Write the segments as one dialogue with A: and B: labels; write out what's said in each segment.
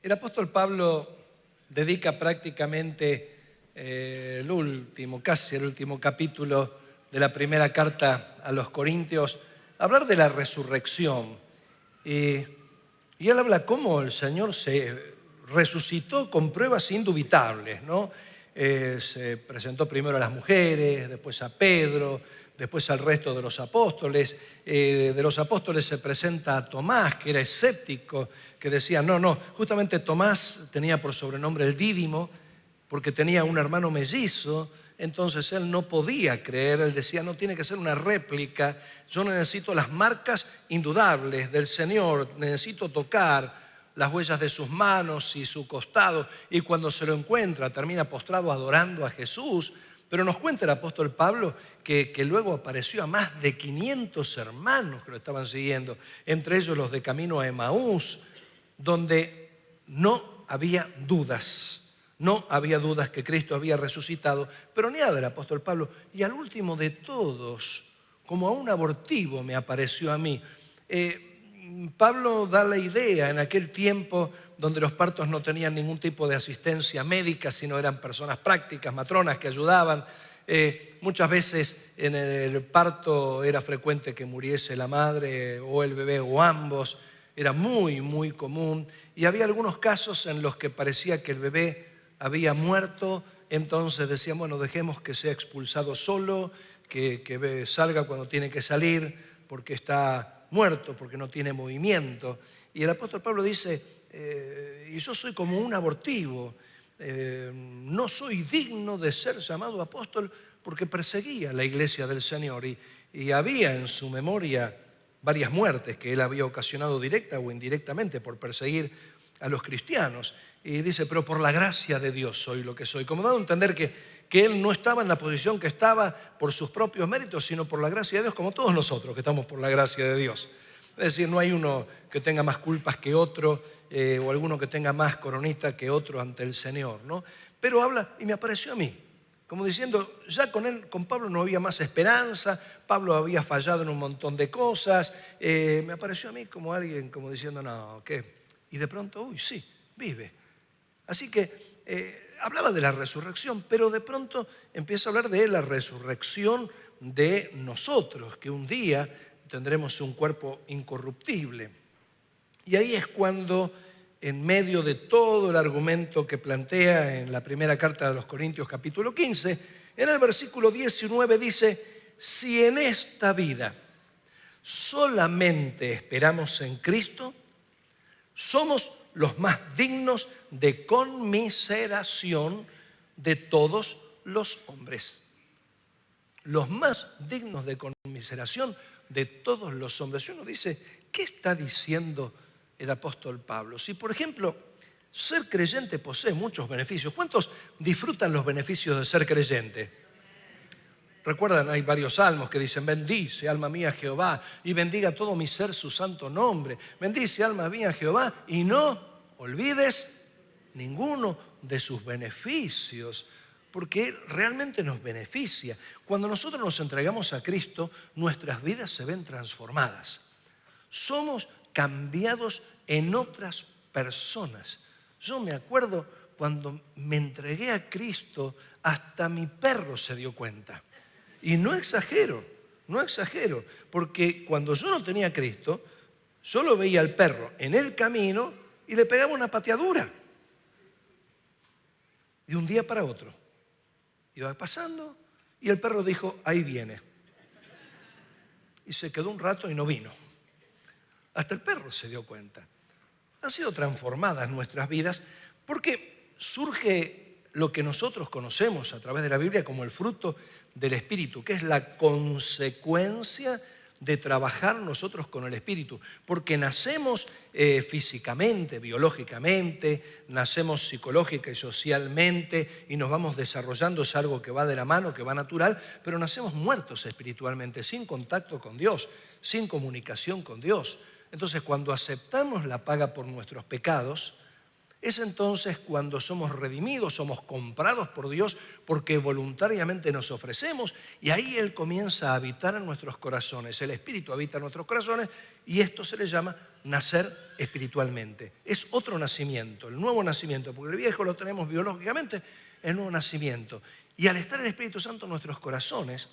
A: El apóstol Pablo dedica prácticamente casi el último capítulo de la primera carta a los Corintios a hablar de la resurrección. Y él habla cómo el Señor se resucitó con pruebas indubitables, ¿no? Se presentó primero a las mujeres, después a Pedro, después al resto de los apóstoles. De los apóstoles se presenta a Tomás, que era escéptico, que decía, no, justamente Tomás tenía por sobrenombre el Dídimo, porque tenía un hermano mellizo, entonces él no podía creer, él decía, no, tiene que ser una réplica, yo necesito las marcas indudables del Señor, necesito tocar las huellas de sus manos y su costado, y cuando se lo encuentra termina postrado adorando a Jesús. Pero nos cuenta el apóstol Pablo que luego apareció a más de 500 hermanos que lo estaban siguiendo, entre ellos los de camino a Emaús, donde no había dudas. No había dudas que Cristo había resucitado, pero ni nada del apóstol Pablo. Y al último de todos, como a un abortivo me apareció a mí. Pablo da la idea en aquel tiempo donde los partos no tenían ningún tipo de asistencia médica, sino eran personas prácticas, matronas que ayudaban. Muchas veces en el parto era frecuente que muriese la madre o el bebé o ambos. Era muy, muy común. Y había algunos casos en los que parecía que el bebé había muerto, entonces decían, bueno, dejemos que sea expulsado solo, que salga cuando tiene que salir, porque está muerto, porque no tiene movimiento. Y el apóstol Pablo dice, y yo soy como un abortivo, no soy digno de ser llamado apóstol porque perseguía la iglesia del Señor y había en su memoria varias muertes que él había ocasionado directa o indirectamente por perseguir a los cristianos. Y dice, pero por la gracia de Dios soy lo que soy. Como dando a entender que él no estaba en la posición que estaba por sus propios méritos, sino por la gracia de Dios, como todos nosotros que estamos por la gracia de Dios. Es decir, no hay uno que tenga más culpas que otro, o alguno que tenga más coronita que otro ante el Señor, ¿no? Pero habla, y me apareció a mí, como diciendo, ya con Pablo no había más esperanza, Pablo había fallado en un montón de cosas, me apareció a mí como alguien, como diciendo, no, ¿qué? Y de pronto, sí, vive. Así que hablaba de la resurrección, pero de pronto empieza a hablar de la resurrección de nosotros, que un día tendremos un cuerpo incorruptible. Y ahí es cuando, en medio de todo el argumento que plantea en la primera carta de los Corintios capítulo 15, en el versículo 19 dice, si en esta vida solamente esperamos en Cristo, somos los más dignos de conmiseración de todos los hombres. Los más dignos de conmiseración de todos los hombres. Y uno dice, ¿qué está diciendo el apóstol Pablo? Si, por ejemplo, ser creyente posee muchos beneficios, ¿cuántos disfrutan los beneficios de ser creyente? Recuerdan, hay varios salmos que dicen, bendice, alma mía, Jehová, y bendiga todo mi ser su santo nombre. Bendice, alma mía, Jehová, y no olvides ninguno de sus beneficios, porque Él realmente nos beneficia. Cuando nosotros nos entregamos a Cristo, nuestras vidas se ven transformadas. Somos cambiados en otras personas. Yo me acuerdo cuando me entregué a Cristo, hasta mi perro se dio cuenta. Y no exagero, porque cuando yo no tenía a Cristo, yo lo veía al perro en el camino y le pegaba una pateadura. De un día para otro. Iba pasando y el perro dijo, ahí viene. Y se quedó un rato y no vino. Hasta el perro se dio cuenta. Han sido transformadas nuestras vidas porque surge lo que nosotros conocemos a través de la Biblia como el fruto del Espíritu, que es la consecuencia de trabajar nosotros con el Espíritu, porque nacemos físicamente, biológicamente, nacemos psicológica y socialmente y nos vamos desarrollando, es algo que va de la mano, que va natural, pero nacemos muertos espiritualmente, sin contacto con Dios, sin comunicación con Dios. Entonces, cuando aceptamos la paga por nuestros pecados, Es entonces cuando somos redimidos, somos comprados por Dios porque voluntariamente nos ofrecemos y ahí Él comienza a habitar en nuestros corazones. El Espíritu habita en nuestros corazones y esto se le llama nacer espiritualmente. Es otro nacimiento, el nuevo nacimiento, porque el viejo lo tenemos biológicamente, el nuevo nacimiento. Y al estar el Espíritu Santo en nuestros corazones,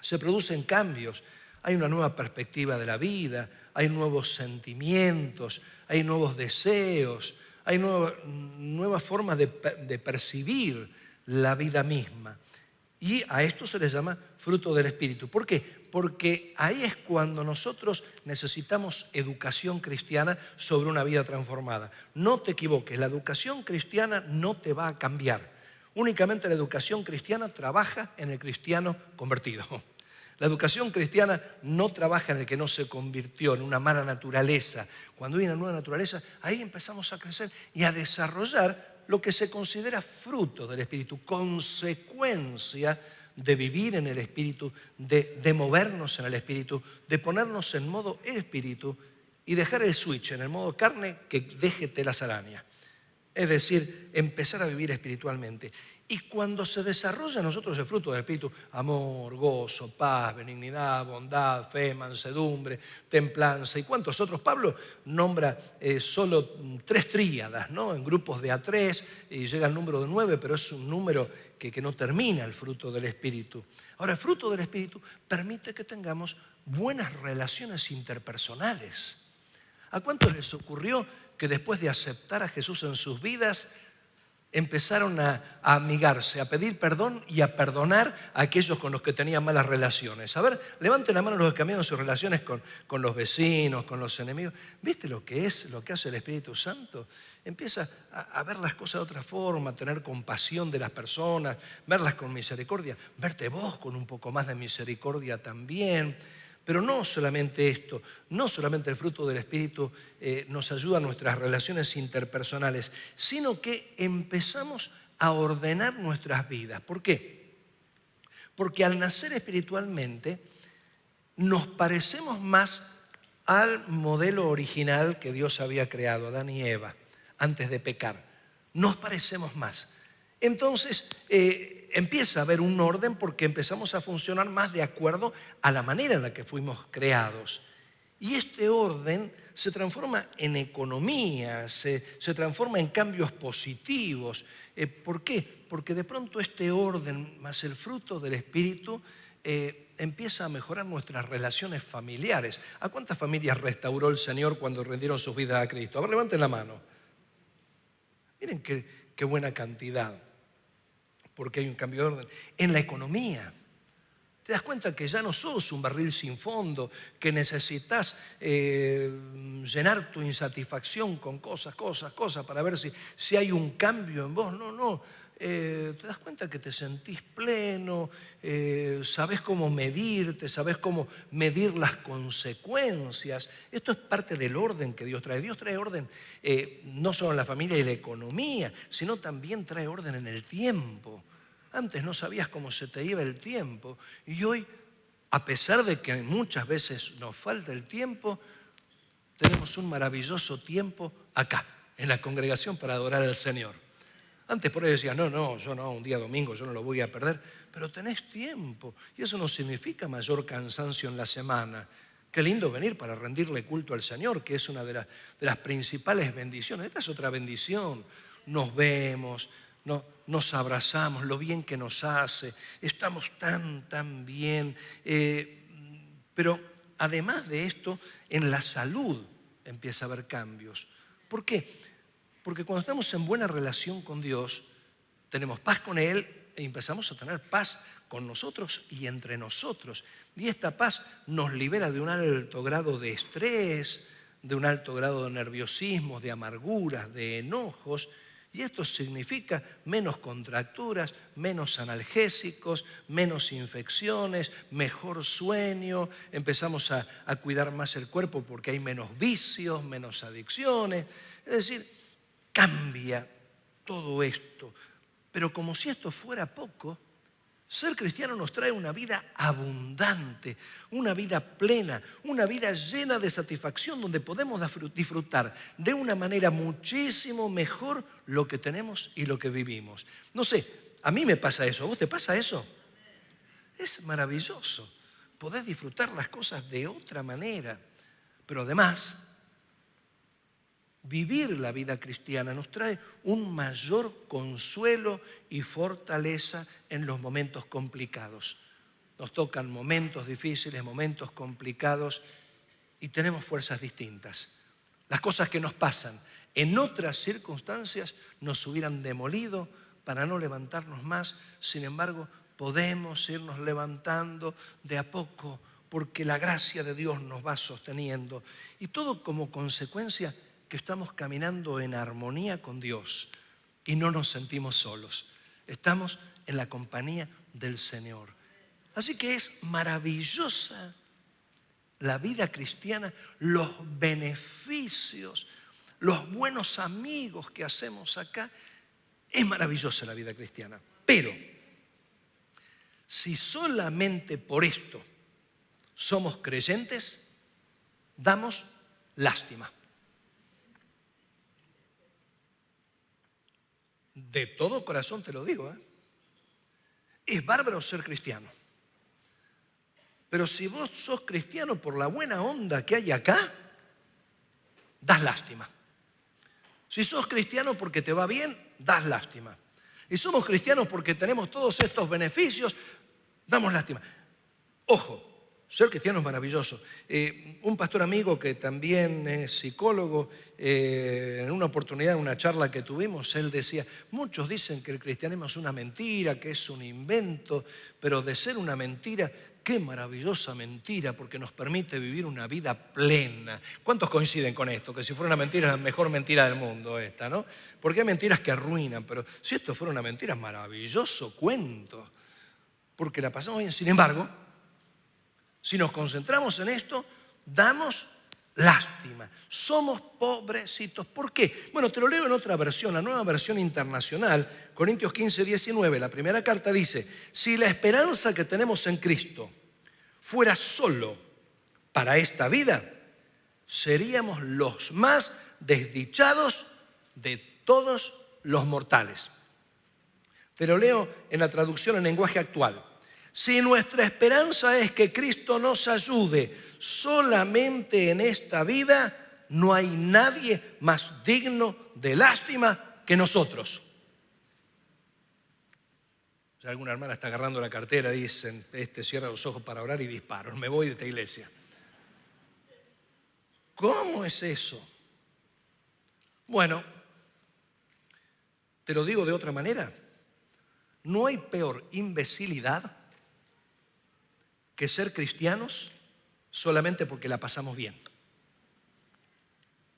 A: se producen cambios. Hay una nueva perspectiva de la vida, hay nuevos sentimientos, hay nuevos deseos, hay nuevas formas de percibir la vida misma. Y a esto se le llama fruto del Espíritu. ¿Por qué? Porque ahí es cuando nosotros necesitamos educación cristiana sobre una vida transformada. No te equivoques, la educación cristiana no te va a cambiar. Únicamente la educación cristiana trabaja en el cristiano convertido. La educación cristiana no trabaja en el que no se convirtió, en una mala naturaleza. Cuando hay una nueva naturaleza, ahí empezamos a crecer y a desarrollar lo que se considera fruto del Espíritu, consecuencia de vivir en el Espíritu, de movernos en el Espíritu, de ponernos en modo Espíritu y dejar el switch en el modo carne que deje telas arañas. Es decir, empezar a vivir espiritualmente. Y cuando se desarrolla en nosotros el fruto del Espíritu, amor, gozo, paz, benignidad, bondad, fe, mansedumbre, templanza y cuantos otros, Pablo nombra solo 3 tríadas, ¿no? En grupos de A3 y llega al número de 9, pero es un número que no termina el fruto del Espíritu. Ahora, el fruto del Espíritu permite que tengamos buenas relaciones interpersonales. ¿A cuántos les ocurrió que después de aceptar a Jesús en sus vidas, empezaron a amigarse, a pedir perdón y a perdonar a aquellos con los que tenían malas relaciones? A ver, levanten la mano los que cambiaron sus relaciones con los vecinos, con los enemigos. ¿Viste lo que es, lo que hace el Espíritu Santo? Empieza a ver las cosas de otra forma, a tener compasión de las personas, verlas con misericordia, verte vos con un poco más de misericordia también. Pero no solamente esto, no solamente el fruto del Espíritu nos ayuda a nuestras relaciones interpersonales, sino que empezamos a ordenar nuestras vidas. ¿Por qué? Porque al nacer espiritualmente nos parecemos más al modelo original que Dios había creado, Adán y Eva, antes de pecar. Nos parecemos más. Entonces empieza a haber un orden porque empezamos a funcionar más de acuerdo a la manera en la que fuimos creados. Y este orden se transforma en economía, se transforma en cambios positivos. ¿Por qué? Porque de pronto este orden más el fruto del Espíritu empieza a mejorar nuestras relaciones familiares. ¿A cuántas familias restauró el Señor cuando rendieron sus vidas a Cristo? A ver, levanten la mano. Miren qué buena cantidad, porque hay un cambio de orden. En la economía, te das cuenta que ya no sos un barril sin fondo, que necesitas llenar tu insatisfacción con cosas para ver si hay un cambio en vos. No. Te das cuenta que te sentís pleno, sabés cómo medirte, sabés cómo medir las consecuencias. Esto es parte del orden que Dios trae. Dios trae orden no solo en la familia y la economía, sino también trae orden en el tiempo. Antes no sabías cómo se te iba el tiempo y hoy, a pesar de que muchas veces nos falta el tiempo, tenemos un maravilloso tiempo acá, en la congregación para adorar al Señor. Antes por ahí decías, no, yo no, un día domingo yo no lo voy a perder, pero tenés tiempo y eso no significa mayor cansancio en la semana. Qué lindo venir para rendirle culto al Señor, que es una de las principales bendiciones. Esta es otra bendición. Nos vemos, nos abrazamos, lo bien que nos hace, estamos tan bien. Pero además de esto, en la salud empieza a haber cambios. ¿Por qué? Porque cuando estamos en buena relación con Dios, tenemos paz con Él y empezamos a tener paz con nosotros y entre nosotros. Y esta paz nos libera de un alto grado de estrés, de un alto grado de nerviosismo, de amarguras, de enojos. Y esto significa menos contracturas, menos analgésicos, menos infecciones, mejor sueño. Empezamos a cuidar más el cuerpo porque hay menos vicios, menos adicciones. Es decir, cambia todo esto. Pero como si esto fuera poco, Ser cristiano nos trae una vida abundante, una vida plena, una vida llena de satisfacción donde podemos disfrutar de una manera muchísimo mejor lo que tenemos y lo que vivimos. No sé, a mí me pasa eso. ¿A vos te pasa eso? Es maravilloso. Podés disfrutar las cosas de otra manera. Pero además, vivir la vida cristiana nos trae un mayor consuelo y fortaleza en los momentos complicados. Nos tocan momentos difíciles, momentos complicados y tenemos fuerzas distintas. Las cosas que nos pasan en otras circunstancias nos hubieran demolido para no levantarnos más. Sin embargo, podemos irnos levantando de a poco porque la gracia de Dios nos va sosteniendo. Y todo como consecuencia que estamos caminando en armonía con Dios y no nos sentimos solos. Estamos en la compañía del Señor. Así que es maravillosa la vida cristiana, los beneficios, los buenos amigos que hacemos acá. Es maravillosa la vida cristiana. Pero si solamente por esto somos creyentes, damos lástima. De todo corazón te lo digo, Es bárbaro ser cristiano. Pero si vos sos cristiano por la buena onda que hay acá, das lástima. Si sos cristiano porque te va bien, das lástima. Y somos cristianos porque tenemos todos estos beneficios, damos lástima. Ojo, ser cristiano es maravilloso. Un pastor amigo que también es psicólogo, en una oportunidad, en una charla que tuvimos, él decía, muchos dicen que el cristianismo es una mentira, que es un invento, pero de ser una mentira, qué maravillosa mentira, porque nos permite vivir una vida plena. ¿Cuántos coinciden con esto? Que si fuera una mentira es la mejor mentira del mundo esta, ¿no? Porque hay mentiras que arruinan, pero si esto fuera una mentira es maravilloso cuento, porque la pasamos bien. Sin embargo, si nos concentramos en esto, damos lástima. Somos pobrecitos. ¿Por qué? Bueno, te lo leo en otra versión, la Nueva Versión Internacional, Corintios 15, 19. La primera carta dice, si la esperanza que tenemos en Cristo fuera solo para esta vida, seríamos los más desdichados de todos los mortales. Te lo leo en la traducción en lenguaje actual. Si nuestra esperanza es que Cristo nos ayude solamente en esta vida, no hay nadie más digno de lástima que nosotros. Si alguna hermana está agarrando la cartera, dicen, cierra los ojos para orar y disparo, me voy de esta iglesia. ¿Cómo es eso? Bueno, te lo digo de otra manera. No hay peor imbecilidad que ser cristianos solamente porque la pasamos bien.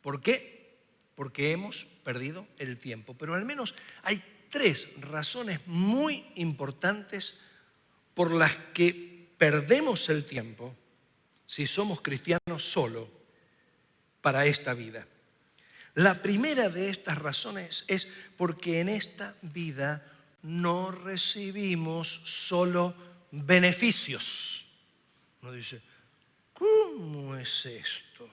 A: ¿Por qué? Porque hemos perdido el tiempo. Pero al menos hay 3 razones muy importantes por las que perdemos el tiempo si somos cristianos solo para esta vida. La primera de estas razones es porque en esta vida no recibimos solo beneficios. Uno dice, ¿cómo es esto?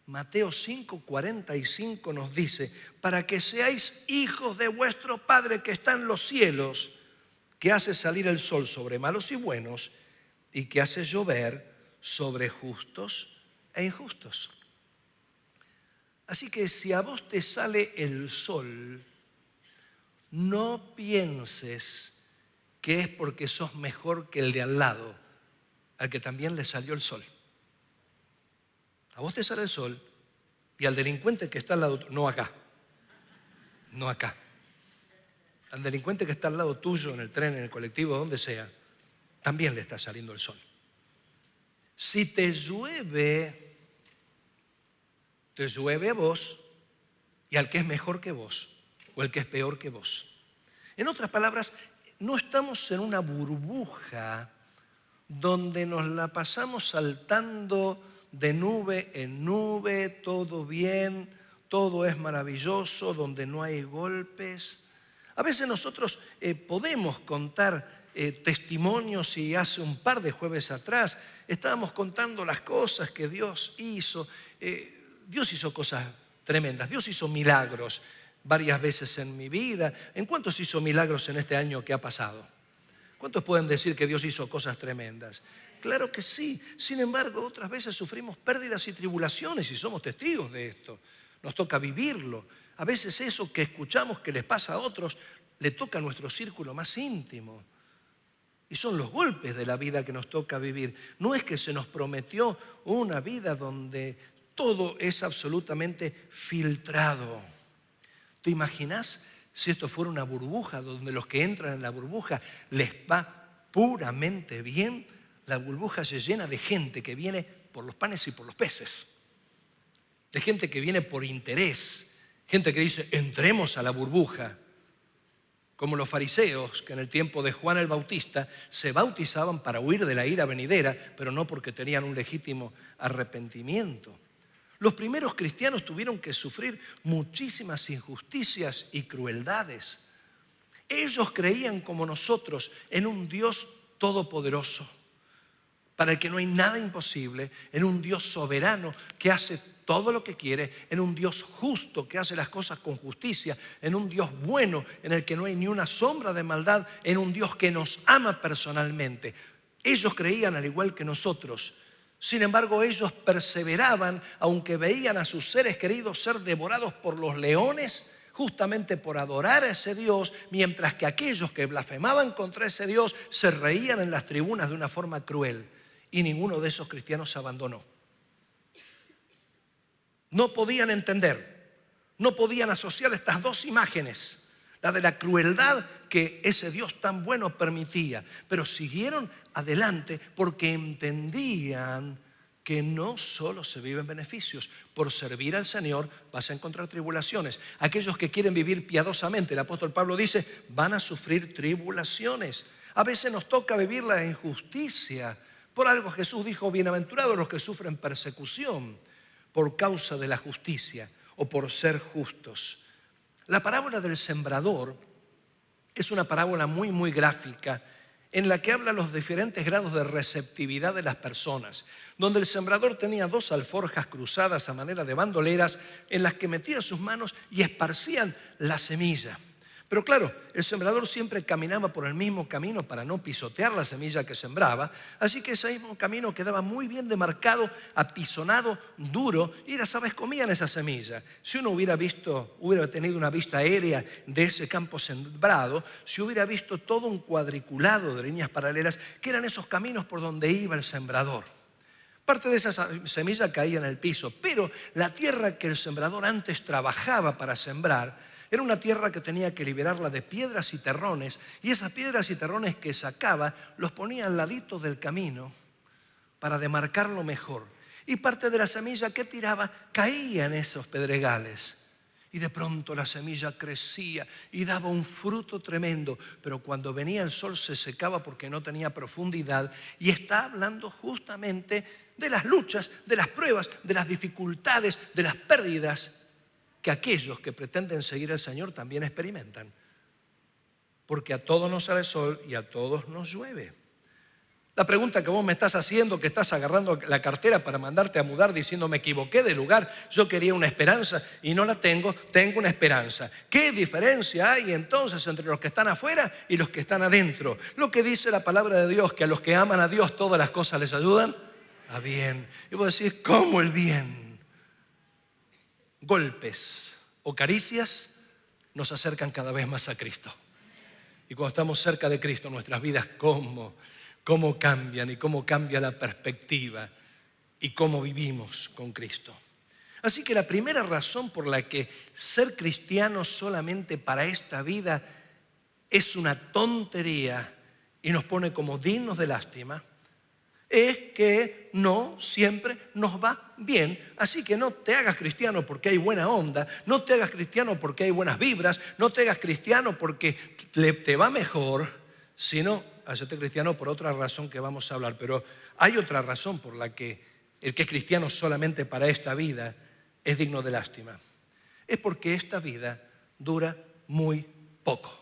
A: Mateo 5:45 nos dice, para que seáis hijos de vuestro Padre que está en los cielos, que hace salir el sol sobre malos y buenos y que hace llover sobre justos e injustos. Así que si a vos te sale el sol, no pienses que es porque sos mejor que el de al lado, al que también le salió el sol. A vos te sale el sol y al delincuente que está al lado, no acá, al delincuente que está al lado tuyo, en el tren, en el colectivo, donde sea, también le está saliendo el sol. Si te llueve a vos y al que es mejor que vos o el que es peor que vos. En otras palabras, no estamos en una burbuja donde nos la pasamos saltando de nube en nube, todo bien, todo es maravilloso, donde no hay golpes. A veces nosotros podemos contar testimonios y hace un par de jueves atrás estábamos contando las cosas que Dios hizo. Dios hizo cosas tremendas, Dios hizo milagros varias veces en mi vida. ¿En cuántos hizo milagros en este año que ha pasado? ¿Cuántos pueden decir que Dios hizo cosas tremendas? Claro que sí. Sin embargo, otras veces sufrimos pérdidas y tribulaciones y somos testigos de esto. Nos toca vivirlo. A veces eso que escuchamos que les pasa a otros le toca a nuestro círculo más íntimo. Y son los golpes de la vida que nos toca vivir. No es que se nos prometió una vida donde todo es absolutamente filtrado. ¿Te imaginas si esto fuera una burbuja donde los que entran en la burbuja les va puramente bien? La burbuja se llena de gente que viene por los panes y por los peces, de gente que viene por interés, gente que dice entremos a la burbuja, como los fariseos que en el tiempo de Juan el Bautista se bautizaban para huir de la ira venidera, pero no porque tenían un legítimo arrepentimiento. Los primeros cristianos tuvieron que sufrir muchísimas injusticias y crueldades. Ellos creían como nosotros en un Dios todopoderoso, para el que no hay nada imposible, en un Dios soberano que hace todo lo que quiere, en un Dios justo que hace las cosas con justicia, en un Dios bueno en el que no hay ni una sombra de maldad, en un Dios que nos ama personalmente. Ellos creían al igual que nosotros. Sin embargo, ellos perseveraban, aunque veían a sus seres queridos ser devorados por los leones, justamente por adorar a ese Dios, mientras que aquellos que blasfemaban contra ese Dios se reían en las tribunas de una forma cruel. Y ninguno de esos cristianos se abandonó. No podían entender, no podían asociar estas dos imágenes, la de la crueldad que ese Dios tan bueno permitía, pero siguieron adelante porque entendían que no solo se viven beneficios. Por servir al Señor vas a encontrar tribulaciones. Aquellos que quieren vivir piadosamente, el apóstol Pablo dice, van a sufrir tribulaciones. A veces nos toca vivir la injusticia. Por algo Jesús dijo, bienaventurados los que sufren persecución por causa de la justicia o por ser justos. La parábola del sembrador es una parábola muy, muy gráfica en la que habla los diferentes grados de receptividad de las personas, donde el sembrador tenía dos alforjas cruzadas a manera de bandoleras en las que metía sus manos y esparcían la semilla. Pero claro, el sembrador siempre caminaba por el mismo camino para no pisotear la semilla que sembraba, así que ese mismo camino quedaba muy bien demarcado, apisonado, duro, y las aves comían esa semilla. Si uno hubiera tenido una vista aérea de ese campo sembrado, si hubiera visto todo un cuadriculado de líneas paralelas, que eran esos caminos por donde iba el sembrador. Parte de esa semilla caía en el piso, pero la tierra que el sembrador antes trabajaba para sembrar, era una tierra que tenía que liberarla de piedras y terrones, y esas piedras y terrones que sacaba los ponía al ladito del camino para demarcarlo mejor. Y parte de la semilla que tiraba caía en esos pedregales. Y de pronto la semilla crecía y daba un fruto tremendo, pero cuando venía el sol se secaba porque no tenía profundidad. Y está hablando justamente de las luchas, de las pruebas, de las dificultades, de las pérdidas que aquellos que pretenden seguir al Señor también experimentan. Porque a todos nos sale sol y a todos nos llueve. La pregunta que vos me estás haciendo, que estás agarrando la cartera para mandarte a mudar diciendo me equivoqué de lugar, yo quería una esperanza y no la tengo, tengo una esperanza. ¿Qué diferencia hay entonces entre los que están afuera y los que están adentro? Lo que dice la palabra de Dios, que a los que aman a Dios todas las cosas les ayudan a bien. Y vos decís, ¿cómo el bien? Golpes o caricias nos acercan cada vez más a Cristo. Y cuando estamos cerca de Cristo, nuestras vidas cómo cambian y cómo cambia la perspectiva y cómo vivimos con Cristo. Así que la primera razón por la que ser cristiano solamente para esta vida es una tontería y nos pone como dignos de lástima, es que no siempre nos va bien. Así que no te hagas cristiano porque hay buena onda, no te hagas cristiano porque hay buenas vibras, no te hagas cristiano porque te va mejor, sino hacerte cristiano por otra razón que vamos a hablar. Pero hay otra razón por la que el que es cristiano solamente para esta vida es digno de lástima. Es porque esta vida dura muy poco.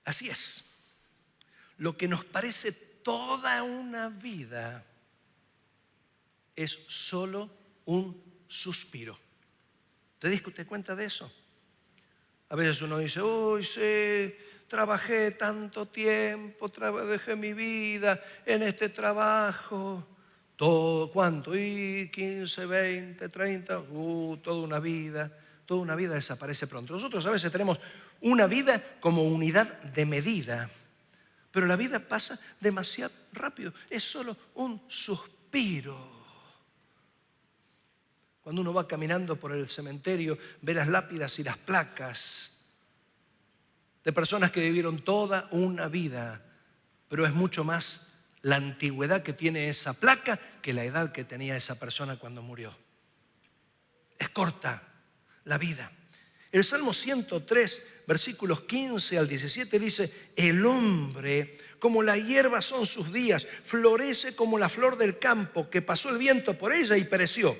A: Así es. Lo que nos parece toda una vida es solo un suspiro. ¿Te diste cuenta de eso? A veces uno dice, uy, sí, trabajé tanto tiempo, dejé mi vida en este trabajo. Todo, ¿cuánto? Y 15, 20, 30, toda una vida desaparece pronto. Nosotros a veces tenemos una vida como unidad de medida, pero la vida pasa demasiado rápido, es solo un suspiro. Cuando uno va caminando por el cementerio, ve las lápidas y las placas de personas que vivieron toda una vida, pero es mucho más la antigüedad que tiene esa placa que la edad que tenía esa persona cuando murió. Es corta la vida. El Salmo 103, versículos 15 al 17 dice, el hombre como la hierba son sus días, florece como la flor del campo, que pasó el viento por ella y pereció,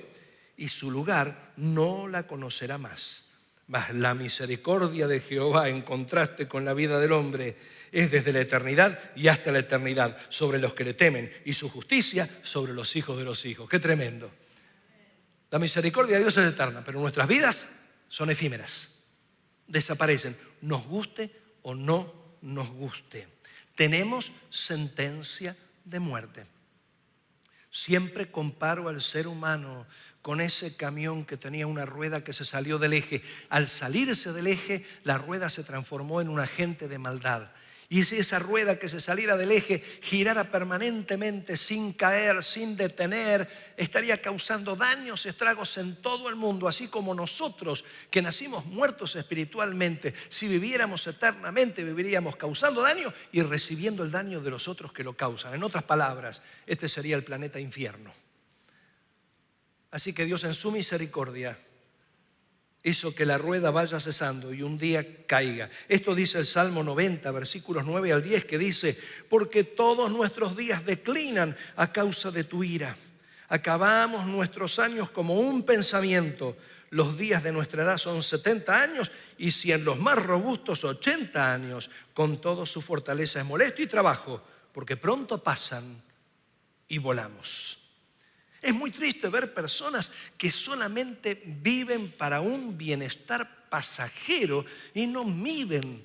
A: y su lugar no la conocerá más. Mas la misericordia de Jehová, en contraste con la vida del hombre, es desde la eternidad y hasta la eternidad sobre los que le temen, y su justicia sobre los hijos de los hijos. ¡Qué tremendo! La misericordia de Dios es eterna, pero nuestras vidas son efímeras, desaparecen, nos guste o no nos guste. Tenemos sentencia de muerte. Siempre comparo al ser humano con ese camión que tenía una rueda que se salió del eje. Al salirse del eje, la rueda se transformó en un agente de maldad. Y si esa rueda que se saliera del eje girara permanentemente sin caer, sin detener, estaría causando daños, estragos en todo el mundo, así como nosotros que nacimos muertos espiritualmente, si viviéramos eternamente, viviríamos causando daño y recibiendo el daño de los otros que lo causan. En otras palabras, este sería el planeta infierno. Así que Dios en su misericordia hizo que la rueda vaya cesando y un día caiga. Esto dice el Salmo 90, versículos 9 al 10, que dice, porque todos nuestros días declinan a causa de tu ira. Acabamos nuestros años como un pensamiento. Los días de nuestra edad son 70 años y si en los más robustos 80 años. Con todo su fortaleza es molesto y trabajo, porque pronto pasan y volamos. Es muy triste ver personas que solamente viven para un bienestar pasajero y no miden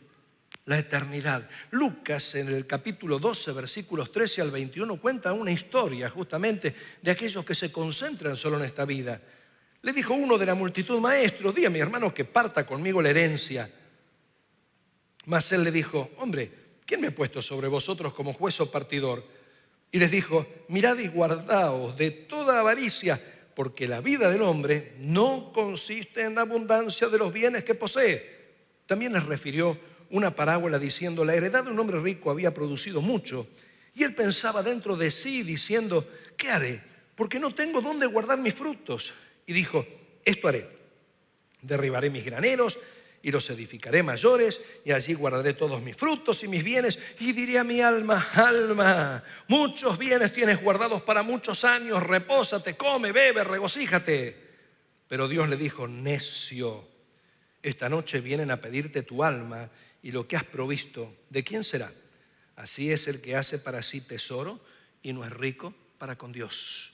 A: la eternidad. Lucas en el capítulo 12, versículos 13 al 21 cuenta una historia justamente de aquellos que se concentran solo en esta vida. Le dijo uno de la multitud, maestro, di a mi hermano que parta conmigo la herencia. Mas él le dijo, hombre, ¿quién me ha puesto sobre vosotros como juez o partidor? Y les dijo, mirad y guardaos de toda avaricia, porque la vida del hombre no consiste en la abundancia de los bienes que posee. También les refirió una parábola diciendo, la heredad de un hombre rico había producido mucho, y él pensaba dentro de sí diciendo, ¿qué haré? Porque no tengo dónde guardar mis frutos. Y dijo, esto haré, derribaré mis graneros y los edificaré mayores, y allí guardaré todos mis frutos y mis bienes, y diré a mi alma, alma, muchos bienes tienes guardados para muchos años, repósate, come, bebe, regocíjate. Pero Dios le dijo, necio, esta noche vienen a pedirte tu alma, y lo que has provisto, ¿de quién será? Así es el que hace para sí tesoro y no es rico para con Dios.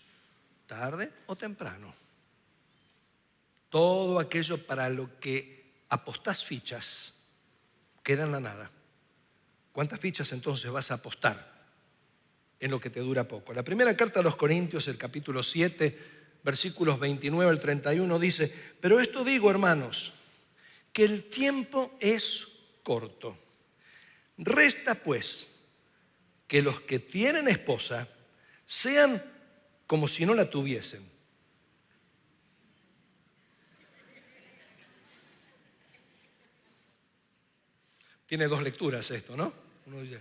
A: Tarde o temprano, todo aquello para lo que apostás fichas, queda en la nada. ¿Cuántas fichas entonces vas a apostar en lo que te dura poco? La primera carta a los Corintios, el capítulo 7, versículos 29 al 31 dice, pero esto digo, hermanos, que el tiempo es corto. Resta pues que los que tienen esposa sean como si no la tuviesen. Tiene dos lecturas esto, ¿no? Uno dice,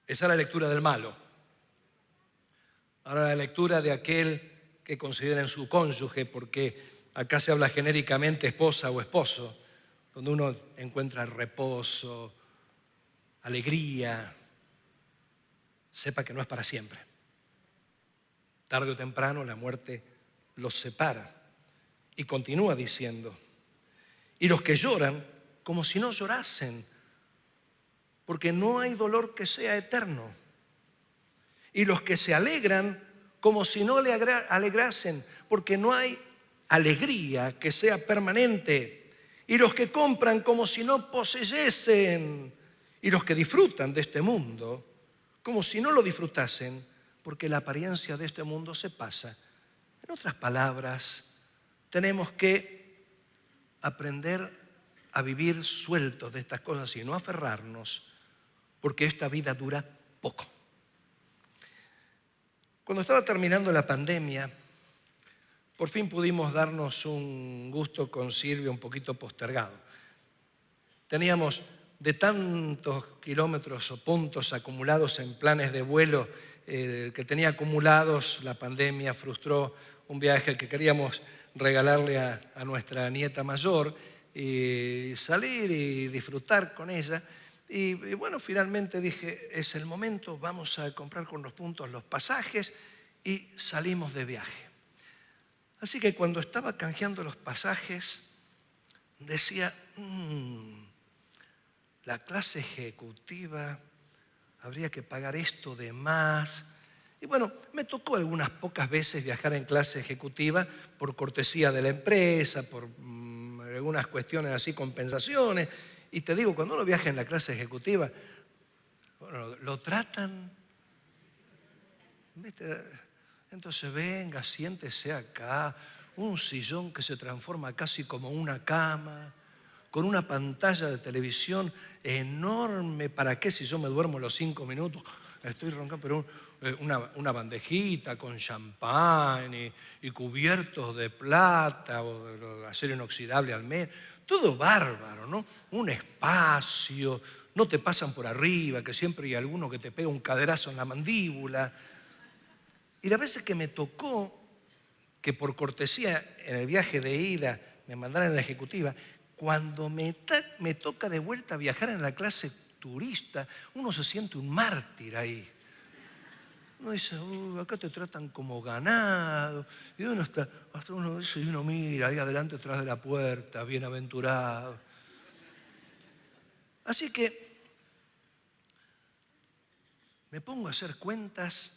A: esa es la lectura del malo. Ahora la lectura de aquel que considera en su cónyuge, porque acá se habla genéricamente esposa o esposo, donde uno encuentra reposo, alegría, sepa que no es para siempre. Tarde o temprano la muerte los separa. Y continúa diciendo, y los que lloran como si no llorasen, porque no hay dolor que sea eterno. Y los que se alegran como si no le alegrasen, porque no hay alegría que sea permanente. Y los que compran como si no poseyesen. Y los que disfrutan de este mundo como si no lo disfrutasen, porque la apariencia de este mundo se pasa. En otras palabras, tenemos que aprender a vivir sueltos de estas cosas y no aferrarnos, porque esta vida dura poco. Cuando estaba terminando la pandemia, por fin pudimos darnos un gusto con Silvia un poquito postergado. Teníamos de tantos kilómetros o puntos acumulados en planes de vuelo que tenía acumulados, la pandemia frustró un viaje que queríamos regalarle a nuestra nieta mayor y salir y disfrutar con ella. Y bueno, finalmente dije, es el momento, vamos a comprar con los puntos los pasajes y salimos de viaje. Así que cuando estaba canjeando los pasajes, decía, la clase ejecutiva, habría que pagar esto de más. Y bueno, me tocó algunas pocas veces viajar en clase ejecutiva por cortesía de la empresa, por algunas cuestiones así, compensaciones. Y te digo, cuando uno viaja en la clase ejecutiva, bueno, lo tratan, ¿viste? Entonces venga, siéntese acá, un sillón que se transforma casi como una cama, con una pantalla de televisión enorme. ¿Para qué si yo me duermo los 5 minutos? Estoy roncando, pero una bandejita con champán y cubiertos de plata o de acero inoxidable al medio. Todo bárbaro, ¿no? Un espacio, no te pasan por arriba, que siempre hay alguno que te pega un caderazo en la mandíbula. Y las veces que me tocó, que por cortesía en el viaje de ida me mandaran en la ejecutiva, cuando me toca de vuelta viajar en la clase turista, uno se siente un mártir ahí. Uno dice, acá te tratan como ganado. Y uno hasta uno dice, y uno mira ahí adelante, atrás de la puerta, bienaventurado. Así que me pongo a hacer cuentas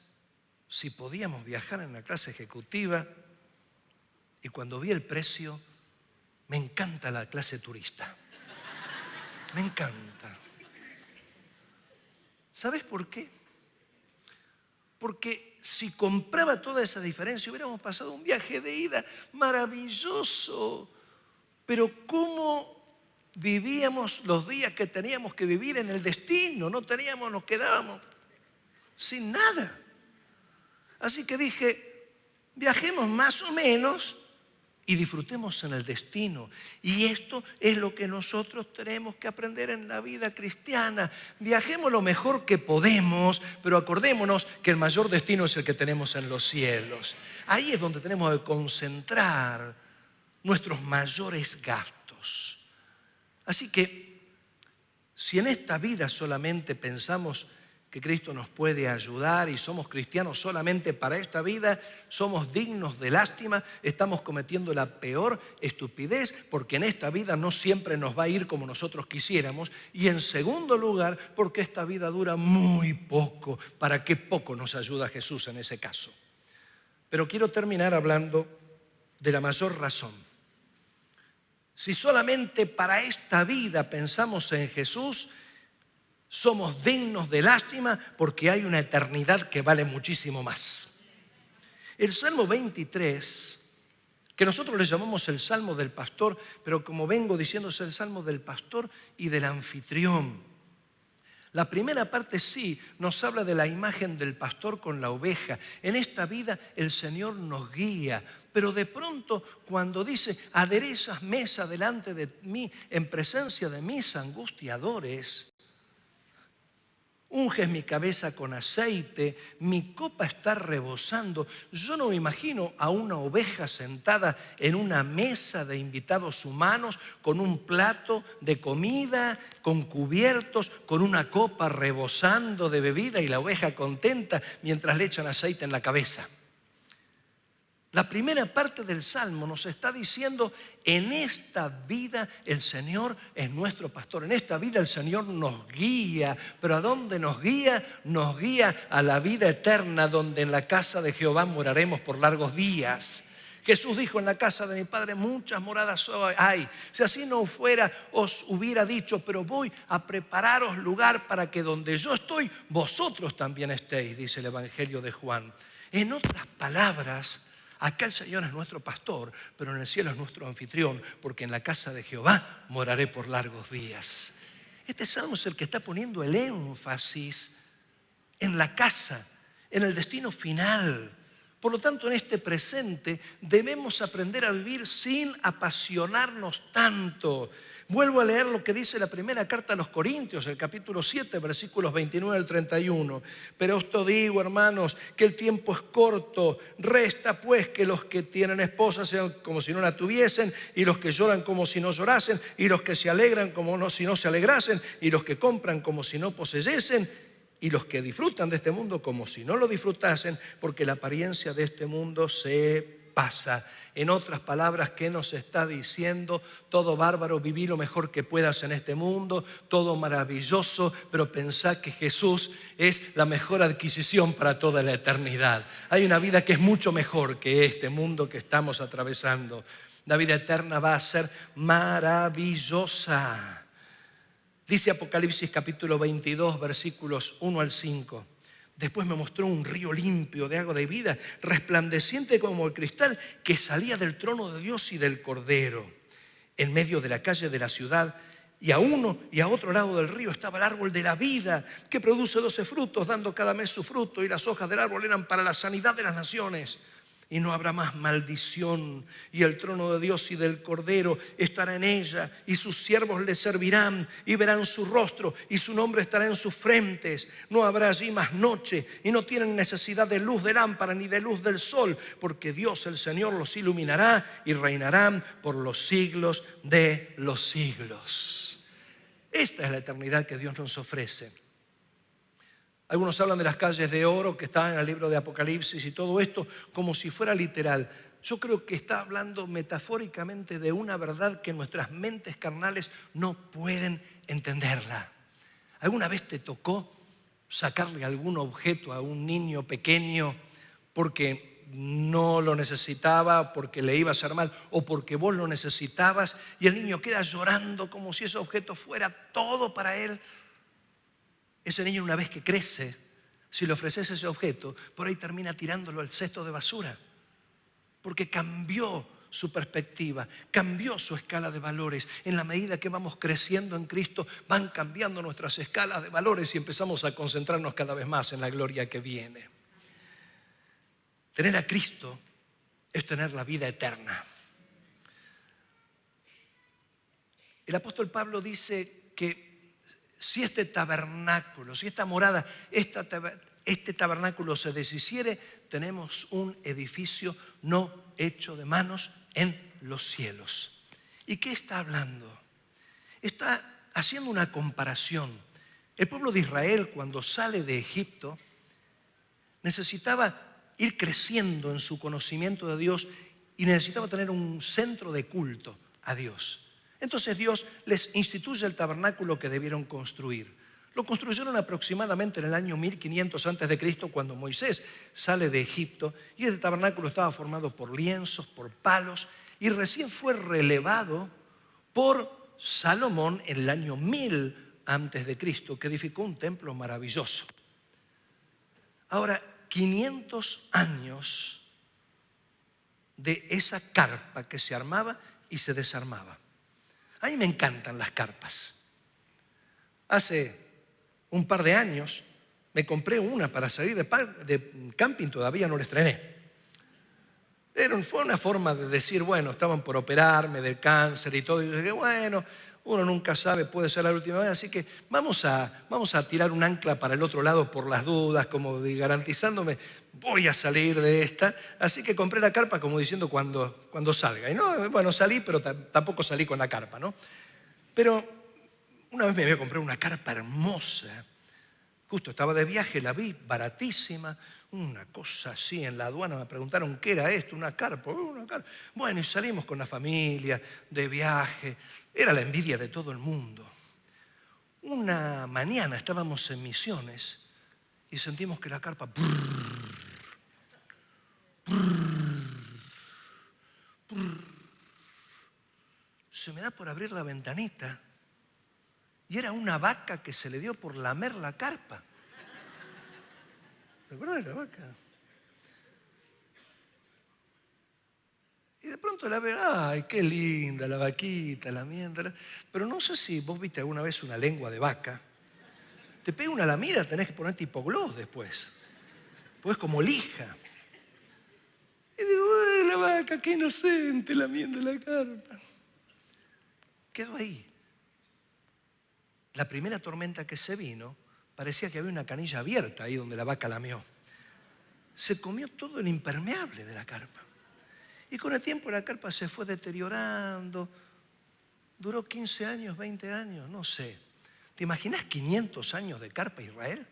A: si podíamos viajar en la clase ejecutiva, y cuando vi el precio, me encanta la clase turista. Me encanta. ¿Sabes por qué? Porque si compraba toda esa diferencia, hubiéramos pasado un viaje de ida maravilloso. Pero ¿cómo vivíamos los días que teníamos que vivir en el destino? No teníamos, nos quedábamos sin nada. Así que dije, viajemos más o menos y disfrutemos en el destino. Y esto es lo que nosotros tenemos que aprender en la vida cristiana. Viajemos lo mejor que podemos, pero acordémonos que el mayor destino es el que tenemos en los cielos. Ahí es donde tenemos que concentrar nuestros mayores gastos. Así que, si en esta vida solamente pensamos que Cristo nos puede ayudar y somos cristianos solamente para esta vida, somos dignos de lástima, estamos cometiendo la peor estupidez, porque en esta vida no siempre nos va a ir como nosotros quisiéramos, y en segundo lugar, porque esta vida dura muy poco. ¿Para qué poco nos ayuda Jesús en ese caso? Pero quiero terminar hablando de la mayor razón. Si solamente para esta vida pensamos en Jesús, somos dignos de lástima, porque hay una eternidad que vale muchísimo más. El Salmo 23, que nosotros le llamamos el Salmo del Pastor, pero como vengo diciendo es el Salmo del Pastor y del Anfitrión. La primera parte sí nos habla de la imagen del pastor con la oveja. En esta vida el Señor nos guía, pero de pronto cuando dice, aderezas mesa delante de mí en presencia de mis angustiadores, unges mi cabeza con aceite, mi copa está rebosando. Yo no me imagino a una oveja sentada en una mesa de invitados humanos con un plato de comida, con cubiertos, con una copa rebosando de bebida y la oveja contenta mientras le echan aceite en la cabeza. La primera parte del Salmo nos está diciendo, en esta vida el Señor es nuestro pastor. En esta vida el Señor nos guía. ¿Pero a dónde nos guía? Nos guía a la vida eterna, donde en la casa de Jehová moraremos por largos días. Jesús dijo, en la casa de mi Padre muchas moradas hay. Si así no fuera, os hubiera dicho, pero voy a prepararos lugar para que donde yo estoy, vosotros también estéis, dice el Evangelio de Juan. En otras palabras, acá el Señor es nuestro pastor, pero en el cielo es nuestro anfitrión, porque en la casa de Jehová moraré por largos días. Este salmo es el que está poniendo el énfasis en la casa, en el destino final. Por lo tanto, en este presente debemos aprender a vivir sin apasionarnos tanto. Vuelvo a leer lo que dice la primera carta a los Corintios, el capítulo 7, versículos 29 al 31. Pero esto digo, hermanos, que el tiempo es corto. Resta pues que los que tienen esposa sean como si no la tuviesen, y los que lloran como si no llorasen, y los que se alegran como si no se alegrasen, y los que compran como si no poseyesen, y los que disfrutan de este mundo como si no lo disfrutasen, porque la apariencia de este mundo se pasa. En otras palabras, ¿qué nos está diciendo? Todo bárbaro, viví lo mejor que puedas en este mundo, todo maravilloso, pero pensá que Jesús es la mejor adquisición para toda la eternidad. Hay una vida que es mucho mejor que este mundo que estamos atravesando. La vida eterna va a ser maravillosa. Dice Apocalipsis capítulo 22, versículos 1 al 5. Después me mostró un río limpio de agua de vida, resplandeciente como el cristal, que salía del trono de Dios y del Cordero. En medio de la calle de la ciudad, y a uno y a otro lado del río, estaba el árbol de la vida, que produce 12 frutos, dando cada mes su fruto, y las hojas del árbol eran para la sanidad de las naciones. Y no habrá más maldición, y el trono de Dios y del Cordero estará en ella, y sus siervos le servirán, y verán su rostro, y su nombre estará en sus frentes. No habrá allí más noche, y no tienen necesidad de luz de lámpara ni de luz del sol, porque Dios el Señor los iluminará, y reinarán por los siglos de los siglos. Esta es la eternidad que Dios nos ofrece. Algunos hablan de las calles de oro que están en el libro de Apocalipsis y todo esto como si fuera literal. Yo creo que está hablando metafóricamente de una verdad que nuestras mentes carnales no pueden entenderla. ¿Alguna vez te tocó sacarle algún objeto a un niño pequeño porque no lo necesitaba, porque le iba a hacer mal o porque vos lo necesitabas, y el niño queda llorando como si ese objeto fuera todo para él? Ese niño, una vez que crece, si le ofreces ese objeto, por ahí termina tirándolo al cesto de basura, porque cambió su perspectiva, cambió su escala de valores. En la medida que vamos creciendo en Cristo, van cambiando nuestras escalas de valores y empezamos a concentrarnos cada vez más en la gloria que viene. Tener a Cristo es tener la vida eterna. El apóstol Pablo dice que si este tabernáculo, si esta morada, este tabernáculo se deshiciere, tenemos un edificio no hecho de manos en los cielos. ¿Y qué está hablando? Está haciendo una comparación. El pueblo de Israel, cuando sale de Egipto, necesitaba ir creciendo en su conocimiento de Dios y necesitaba tener un centro de culto a Dios. Entonces Dios les instituye el tabernáculo que debieron construir. Lo construyeron aproximadamente en el año 1500 a.C., cuando Moisés sale de Egipto, y este tabernáculo estaba formado por lienzos, por palos, y recién fue relevado por Salomón en el año 1000 a.C., que edificó un templo maravilloso. Ahora, 500 años de esa carpa que se armaba y se desarmaba. A mí me encantan las carpas. Hace un par de años me compré una para salir de camping, todavía no la estrené. Fue una forma de decir, bueno, estaban por operarme del cáncer y todo. Y yo dije, bueno, uno nunca sabe, puede ser la última vez, así que vamos a tirar un ancla para el otro lado por las dudas, como garantizándome, voy a salir de esta. Así que compré la carpa como diciendo cuando salga. Y no, bueno, salí, pero tampoco salí con la carpa, ¿no? Pero una vez me había comprado una carpa hermosa. Justo estaba de viaje, la vi, baratísima, Una cosa así, en la aduana me preguntaron qué era esto, una carpa, una carpa. Bueno, y salimos con la familia de viaje. Era la envidia de todo el mundo. Una mañana estábamos en Misiones y sentimos que la carpa se me da por abrir la ventanita y era una vaca que se le dio por lamer la carpa. ¿Te acuerdas de la vaca? Y de pronto la veo, ay, qué linda la vaquita, la miéndola. Pero no sé si vos viste alguna vez una lengua de vaca. Te pega una lamida, tenés que ponerte hipogloss después. Pues como lija. Y digo, ay, la vaca, qué inocente, lamiendo la carpa. Quedó ahí. La primera tormenta que se vino, parecía que había una canilla abierta ahí donde la vaca lamió. Se comió todo el impermeable de la carpa. Y con el tiempo la carpa se fue deteriorando. Duró 15 años, 20 años, no sé. ¿Te imaginas 500 años de carpa Israel?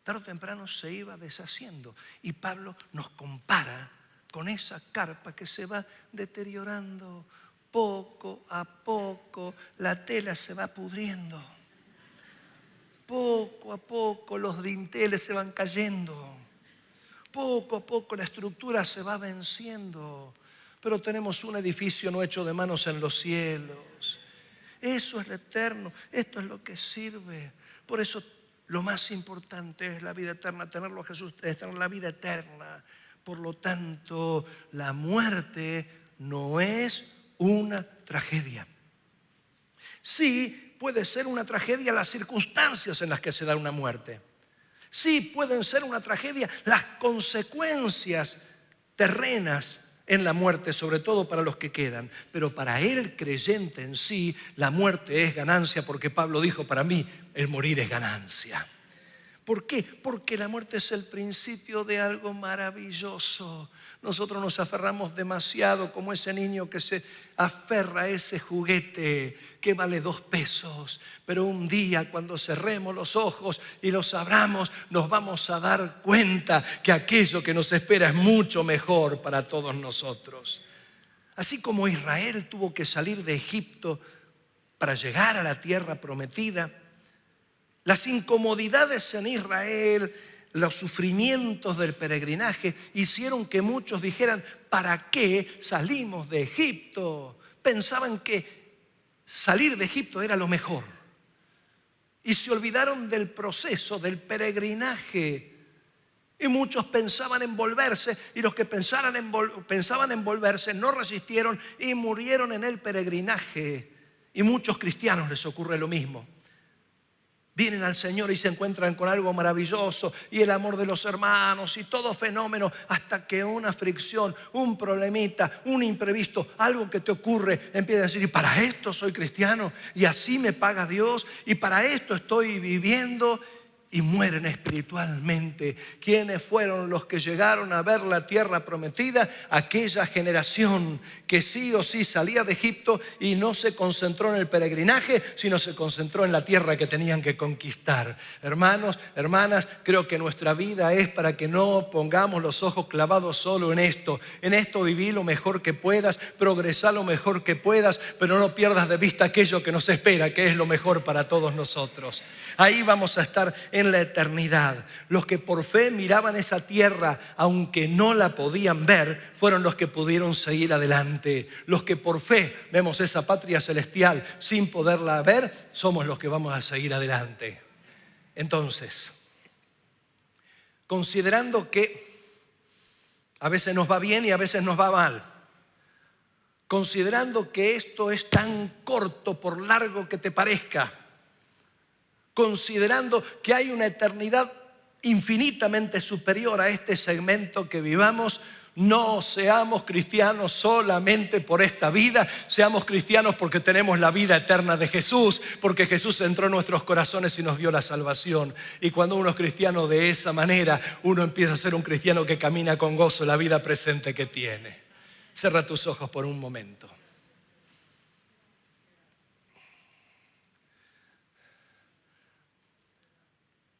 A: Tarde o temprano se iba deshaciendo. Y Pablo nos compara con esa carpa que se va deteriorando. Poco a poco la tela se va pudriendo. Poco a poco los dinteles se van cayendo. Poco a poco la estructura se va venciendo. Pero tenemos un edificio no hecho de manos en los cielos. Eso es lo eterno. Esto es lo que sirve. Por eso lo más importante es la vida eterna. Tenerlo a Jesús es tener la vida eterna. Por lo tanto, la muerte no es una tragedia. Sí, puede ser una tragedia las circunstancias en las que se da una muerte. Sí, pueden ser una tragedia las consecuencias terrenas en la muerte, sobre todo para los que quedan. Pero para el creyente en sí, la muerte es ganancia, porque Pablo dijo, para mí el morir es ganancia. ¿Por qué? Porque la muerte es el principio de algo maravilloso. Nosotros nos aferramos demasiado como ese niño que se aferra a ese juguete que vale 2 pesos. Pero un día cuando cerremos los ojos y los abramos, nos vamos a dar cuenta que aquello que nos espera es mucho mejor para todos nosotros. Así como Israel tuvo que salir de Egipto para llegar a la tierra prometida, las incomodidades en Israel, los sufrimientos del peregrinaje hicieron que muchos dijeran, ¿para qué salimos de Egipto? Pensaban que salir de Egipto era lo mejor. Y se olvidaron del proceso, del peregrinaje. Y muchos pensaban en volverse, y los que pensaban en volverse no resistieron y murieron en el peregrinaje. Y muchos cristianos les ocurre lo mismo. Vienen al Señor y se encuentran con algo maravilloso y el amor de los hermanos y todo fenómeno, hasta que una fricción, un problemita, un imprevisto, algo que te ocurre, empieza a decir, y para esto soy cristiano y así me paga Dios y para esto estoy viviendo. Y mueren espiritualmente. ¿Quiénes fueron los que llegaron a ver la tierra prometida? Aquella generación que sí o sí salía de Egipto y no se concentró en el peregrinaje, sino se concentró en la tierra que tenían que conquistar. Hermanos, hermanas, creo que nuestra vida es para que no pongamos los ojos clavados solo en esto. En esto viví lo mejor que puedas, progresá lo mejor que puedas, pero no pierdas de vista aquello que nos espera, que es lo mejor para todos nosotros. Ahí vamos a estar en la eternidad. Los que por fe miraban esa tierra, aunque no la podían ver, fueron los que pudieron seguir adelante. Los que por fe vemos esa patria celestial sin poderla ver, somos los que vamos a seguir adelante. Entonces, considerando que a veces nos va bien y a veces nos va mal, considerando que esto es tan corto por largo que te parezca, considerando que hay una eternidad infinitamente superior a este segmento que vivamos, no seamos cristianos solamente por esta vida, seamos cristianos porque tenemos la vida eterna de Jesús, porque Jesús entró en nuestros corazones y nos dio la salvación. Y cuando uno es cristiano de esa manera, uno empieza a ser un cristiano que camina con gozo la vida presente que tiene. Cierra tus ojos por un momento.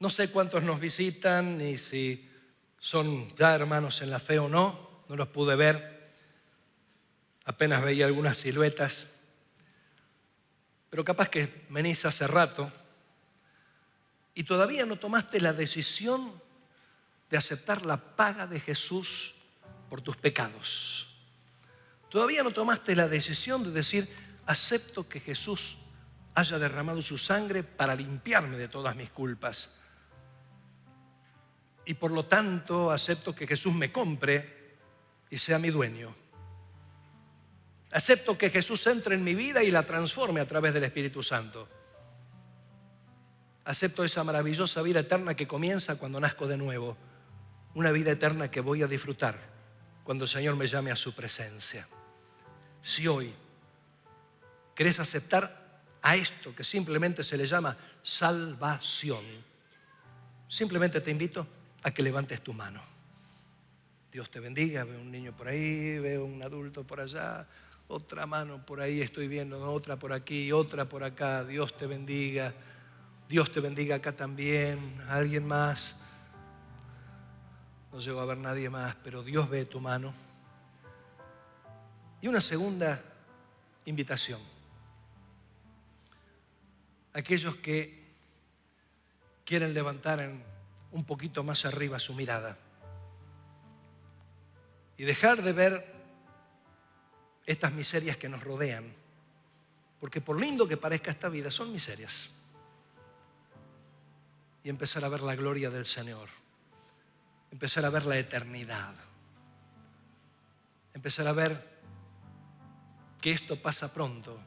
A: No sé cuántos nos visitan ni si son ya hermanos en la fe o no. No los pude ver. Apenas veía algunas siluetas. Pero capaz que venís hace rato y todavía no tomaste la decisión de aceptar la paga de Jesús por tus pecados. Todavía no tomaste la decisión de decir, acepto que Jesús haya derramado su sangre para limpiarme de todas mis culpas. Y por lo tanto acepto que Jesús me compre y sea mi dueño. Acepto que Jesús entre en mi vida y la transforme a través del Espíritu Santo. Acepto esa maravillosa vida eterna que comienza cuando nazco de nuevo. Una vida eterna que voy a disfrutar cuando el Señor me llame a su presencia. Si hoy querés aceptar a esto que simplemente se le llama salvación, simplemente te invito a que levantes tu mano. Dios te bendiga. Veo un niño por ahí, veo un adulto por allá, otra mano por ahí estoy viendo, otra por aquí, otra por acá. Dios te bendiga. Dios te bendiga acá también. ¿Alguien más? No llego a ver nadie más, pero Dios ve tu mano. Y una segunda invitación. Aquellos que quieren levantar un poquito más arriba su mirada y dejar de ver estas miserias que nos rodean, porque por lindo que parezca esta vida, son miserias, y empezar a ver la gloria del Señor, empezar a ver la eternidad, empezar a ver que esto pasa pronto,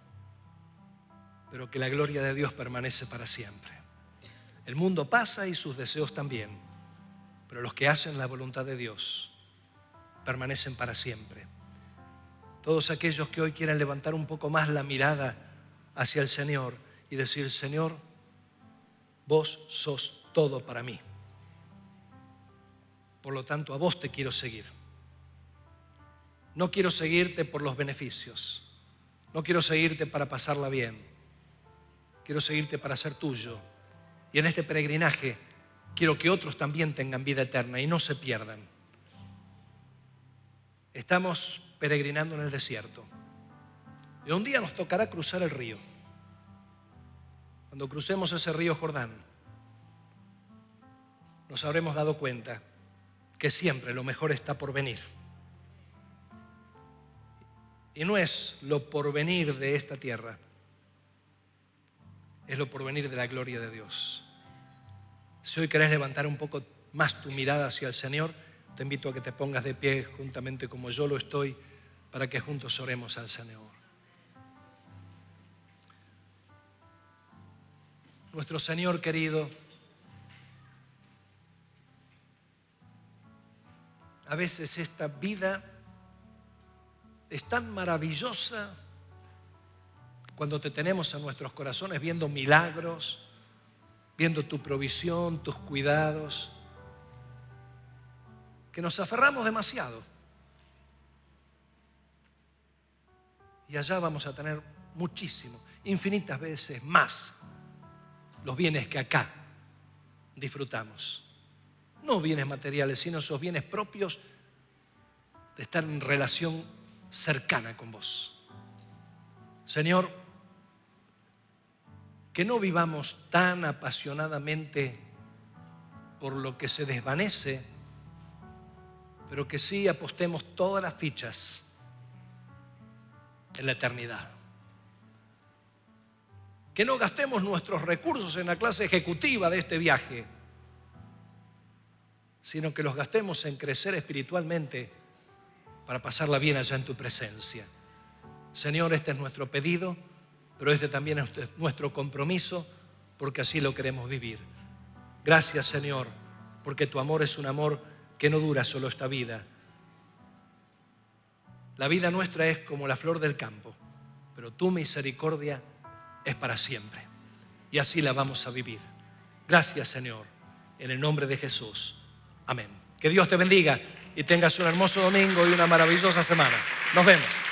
A: pero que la gloria de Dios permanece para siempre. El mundo pasa y sus deseos también, pero los que hacen la voluntad de Dios permanecen para siempre. Todos aquellos que hoy quieren levantar un poco más la mirada hacia el Señor y decir, Señor, vos sos todo para mí. Por lo tanto, a vos te quiero seguir. No quiero seguirte por los beneficios. No quiero seguirte para pasarla bien. Quiero seguirte para ser tuyo. Y en este peregrinaje quiero que otros también tengan vida eterna y no se pierdan. Estamos peregrinando en el desierto. Y un día nos tocará cruzar el río. Cuando crucemos ese río Jordán, nos habremos dado cuenta que siempre lo mejor está por venir. Y no es lo porvenir de esta tierra, es lo porvenir de la gloria de Dios. Si hoy querés levantar un poco más tu mirada hacia el Señor, te invito a que te pongas de pie juntamente como yo lo estoy, para que juntos oremos al Señor. Nuestro Señor querido, a veces esta vida es tan maravillosa cuando te tenemos en nuestros corazones viendo milagros, viendo tu provisión, tus cuidados, que nos aferramos demasiado. Y allá vamos a tener muchísimo, infinitas veces más los bienes que acá disfrutamos. No bienes materiales, sino esos bienes propios de estar en relación cercana con vos. Señor, que no vivamos tan apasionadamente por lo que se desvanece, pero que sí apostemos todas las fichas en la eternidad. Que no gastemos nuestros recursos en la clase ejecutiva de este viaje, sino que los gastemos en crecer espiritualmente para pasarla bien allá en tu presencia. Señor, este es nuestro pedido, pero este también es nuestro compromiso, porque así lo queremos vivir. Gracias, Señor, porque tu amor es un amor que no dura solo esta vida. La vida nuestra es como la flor del campo, pero tu misericordia es para siempre. Y así la vamos a vivir. Gracias, Señor, en el nombre de Jesús. Amén. Que Dios te bendiga y tengas un hermoso domingo y una maravillosa semana. Nos vemos.